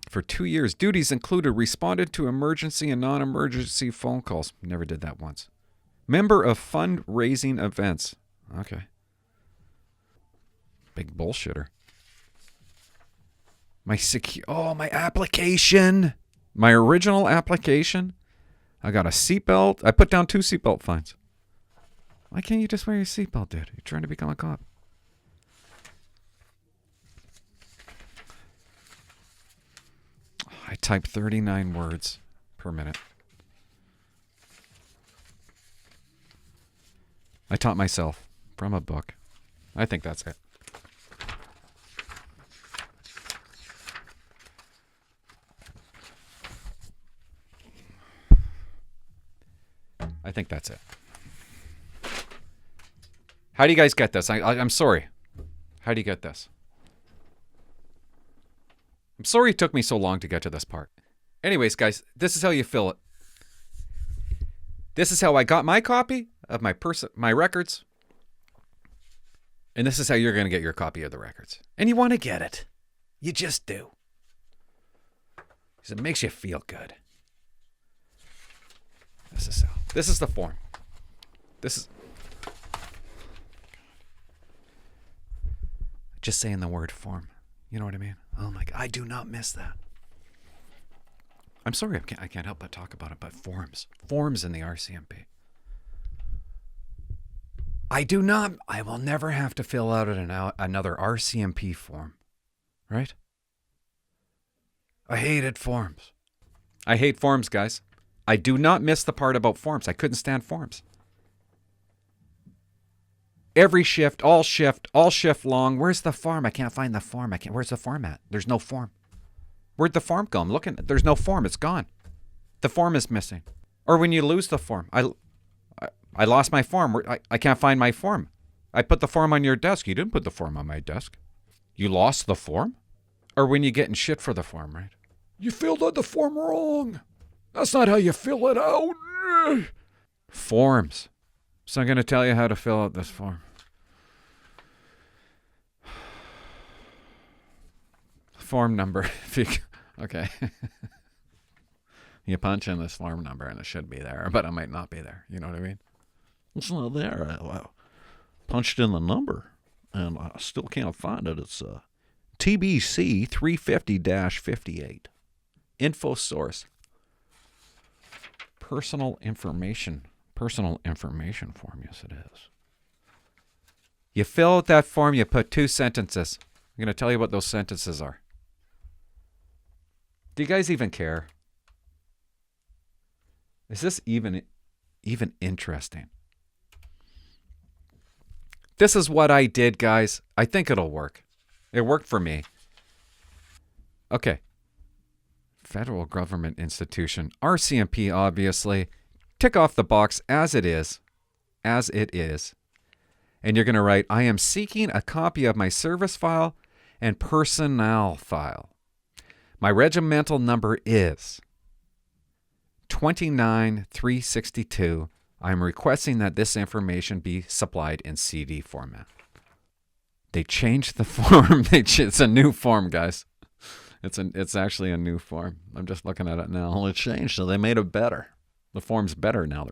[SPEAKER 1] for 2 years. Duties included responded to emergency and non-emergency phone calls. Never did that once. Member of fundraising events. Okay. Big bullshitter. My application. My original application. I got a seatbelt. I put down 2 seatbelt fines. Why can't you just wear your seatbelt, dude? You're trying to become a cop. I type 39 words per minute. I taught myself from a book. I think that's it. I think that's it. How do you guys get this? I'm sorry. How do you get this? I'm sorry it took me so long to get to this part. Anyways, guys, this is how you fill it. This is how I got my copy of my records. And this is how you're going to get your copy of the records. And you want to get it. You just do. Because it makes you feel good. This is the form. Just saying the word form. You know what I mean? Oh my God, I do not miss that. I'm sorry, I can't help but talk about it, but forms in the RCMP. I will never have to fill out another RCMP form, right? I hated forms. I hate forms, guys. I do not miss the part about forms. I couldn't stand forms. Every shift, all shift long. Where's the form? I can't find the form. Where's the form at? There's no form. Where'd the form go? I'm looking. There's no form. It's gone. The form is missing. Or when you lose the form. I lost my form. I can't find my form. I put the form on your desk. You didn't put the form on my desk. You lost the form? Or when you get in shit for the form, right?
[SPEAKER 2] You filled out the form wrong. That's not how you fill it out.
[SPEAKER 1] Forms. So I'm going to tell you how to fill out this form. Form number. Okay. You punch in this form number and it should be there, but it might not be there. You know what I mean?
[SPEAKER 2] It's not there. I punched in the number and I still can't find it. It's TBC 350-58.
[SPEAKER 1] Info source. Personal information form. Yes, it is. You fill out that form, you put 2 sentences. I'm going to tell you what those sentences are. Do you guys even care? Is this even interesting? This is what I did, guys. I think it'll work. It worked for me. Okay. Federal government institution. RCMP, obviously. Tick off the box as it is. As it is. And you're going to write, I am seeking a copy of my service file and personnel file. My regimental number is 29362. I'm requesting that this information be supplied in CD format. They changed the form. It's a new form, guys. It's actually a new form. I'm just looking at it now. Well, it changed, so they made it better. The form's better now.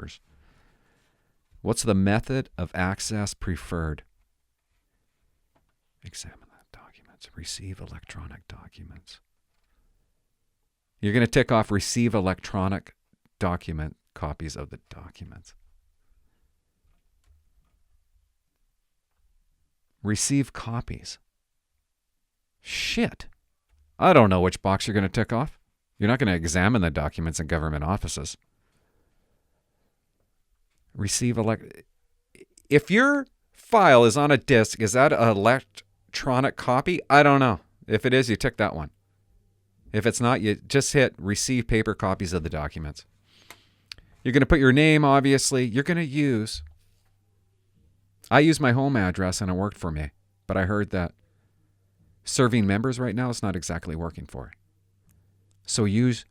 [SPEAKER 1] What's the method of access preferred? Examine that documents. Receive electronic documents. You're going to tick off receive electronic document copies of the documents. Receive copies. Shit. I don't know which box you're going to tick off. You're not going to examine the documents in government offices. If your file is on a disk, is that an electronic copy? I don't know. If it is, you tick that one. If it's not, you just hit receive paper copies of the documents. You're going to put your name, obviously. You're going to use... I use my home address and it worked for me. But I heard that serving members right now is not exactly working for it. So use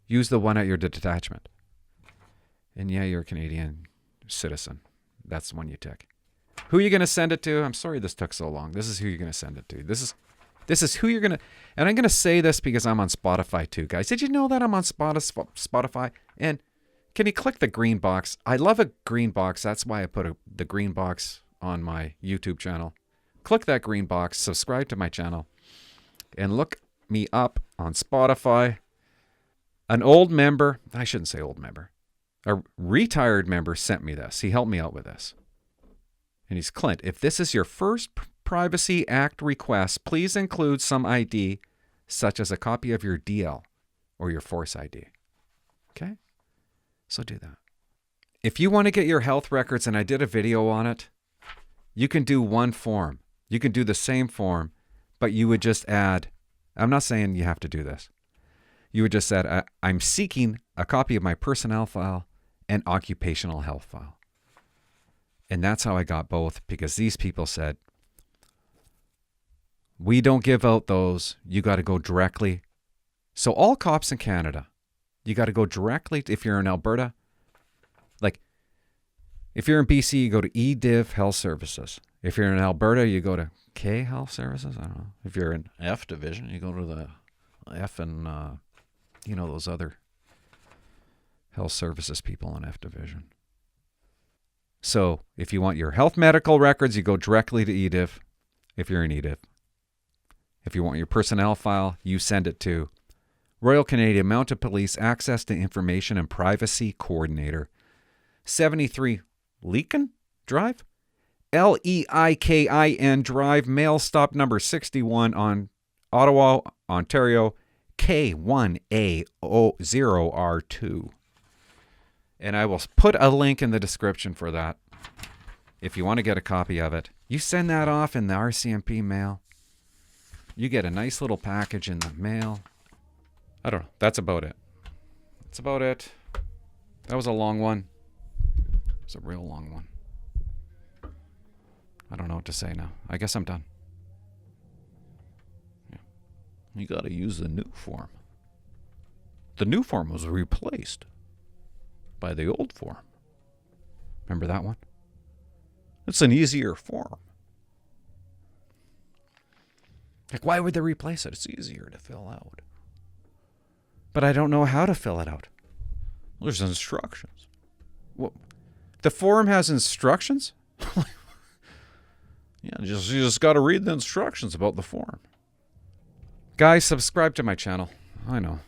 [SPEAKER 1] the one at your detachment. And yeah, you're a Canadian citizen. That's the one you tick. Who are you going to send it to? I'm sorry this took so long. This is who you're going to send it to. This is who you're going to... And I'm going to say this because I'm on Spotify too, guys. Did you know that I'm on Spotify? And can you click the green box? I love a green box. That's why I put the green box on my YouTube channel. Click that green box. Subscribe to my channel. And look me up on Spotify. An old member... I shouldn't say old member. A retired member sent me this. He helped me out with this. And he's Clint. If this is your first Privacy Act request, please include some ID, such as a copy of your DL or your Force ID. Okay? So do that. If you want to get your health records, and I did a video on it, you can do one form. You can do the same form, but you would just add, I'm not saying you have to do this. You would just add, I'm seeking a copy of my personnel file and occupational health file. And that's how I got both, because these people said, we don't give out those. You got to go directly. So all cops in Canada, you got to go directly. If you're in Alberta, like if you're in BC, you go to EDIV Health Services. If you're in Alberta, you go to K Health Services. I don't know. If you're in F Division, you go to the F and, those other health services people in F Division. So if you want your health medical records, you go directly to EDIV if you're in EDIV. If you want your personnel file, you send it to Royal Canadian Mounted Police Access to Information and Privacy Coordinator, 73 Leikin Drive, Leikin Drive, mail stop number 61 on Ottawa, Ontario, K1A0R2. And I will put a link in the description for that. If you want to get a copy of it, you send that off in the RCMP mail. You get a nice little package in the mail. I don't know. That's about it. That's about it. That was a long one. It was a real long one. I don't know what to say now. I guess I'm done. Yeah. You got to use the new form. The new form was replaced by the old form. Remember that one? It's an easier form. Like, why would they replace it? It's easier to fill out. But I don't know how to fill it out. Well, there's instructions. Well, the form has instructions? Yeah, you just got to read the instructions about the form. Guys, subscribe to my channel. I know.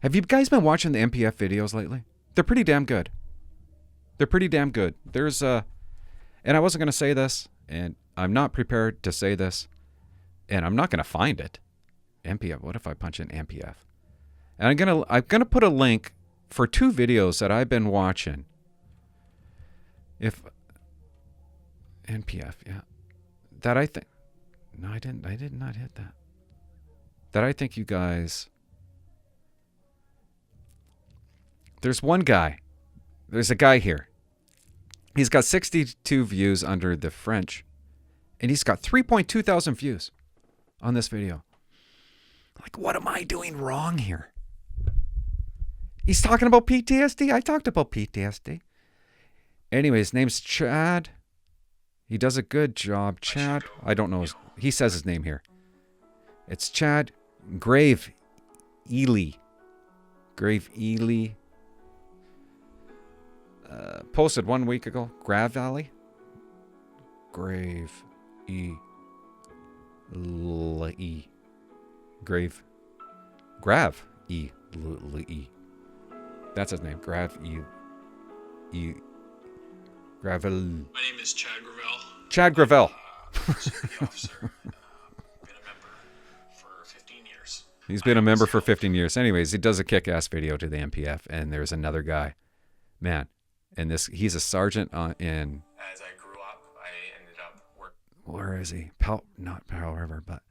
[SPEAKER 1] Have you guys been watching the MPF videos lately? They're pretty damn good. There's and I wasn't going to say this, and I'm not prepared to say this, and I'm not going to find it. MPF, what if I punch in MPF? And I'm going to put a link for 2 videos that I've been watching. If NPF, yeah. That I think, no, I did not hit that. That I think you guys, there's one guy. There's a guy here. He's got 62 views under the French. And he's got 3.2 thousand views on this video. Like, what am I doing wrong here? He's talking about PTSD. I talked about PTSD. Anyway, his name's Chad. He does a good job. Chad, I don't know. He says his name here. It's Chad Grave Ely. Grave Ely. Posted 1 week ago. Grav Valley. Grave E. E. Grave. Grav E. E. That's his name. Grav E. E. Gravel.
[SPEAKER 3] My name is Chad Gravel.
[SPEAKER 1] Chad Gravel.
[SPEAKER 3] Security officer. Been a member for 15 years.
[SPEAKER 1] He's been a member for 15 years. Anyways, he does a kick-ass video to the MPF, and there's another guy. Man, and he's a sergeant in...
[SPEAKER 3] As I grew up, I ended up working...
[SPEAKER 1] Where is he? Not Powell River, but...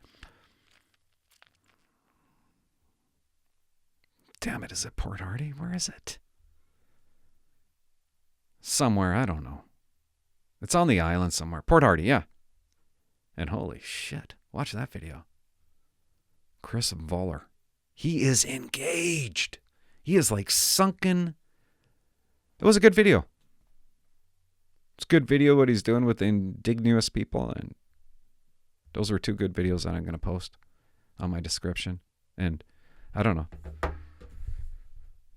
[SPEAKER 1] Damn it, is it Port Hardy? Where is it? Somewhere, I don't know. It's on the island somewhere. Port Hardy, yeah. And holy shit, watch that video. Chris Voller. He is engaged. He is like sunken. It was a good video. It's a good video what he's doing with the indigenous people. And those were 2 good videos that I'm going to post on my description. And I don't know.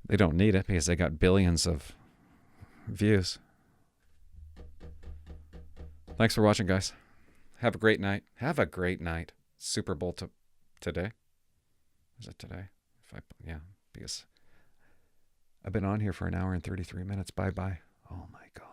[SPEAKER 1] They don't need it because they got billions of views. Thanks for watching, guys. Have a great night. Have a great night. Super Bowl today. Is it today? Yeah, because I've been on here for 1 hour and 33 minutes. Bye-bye. Oh, my God.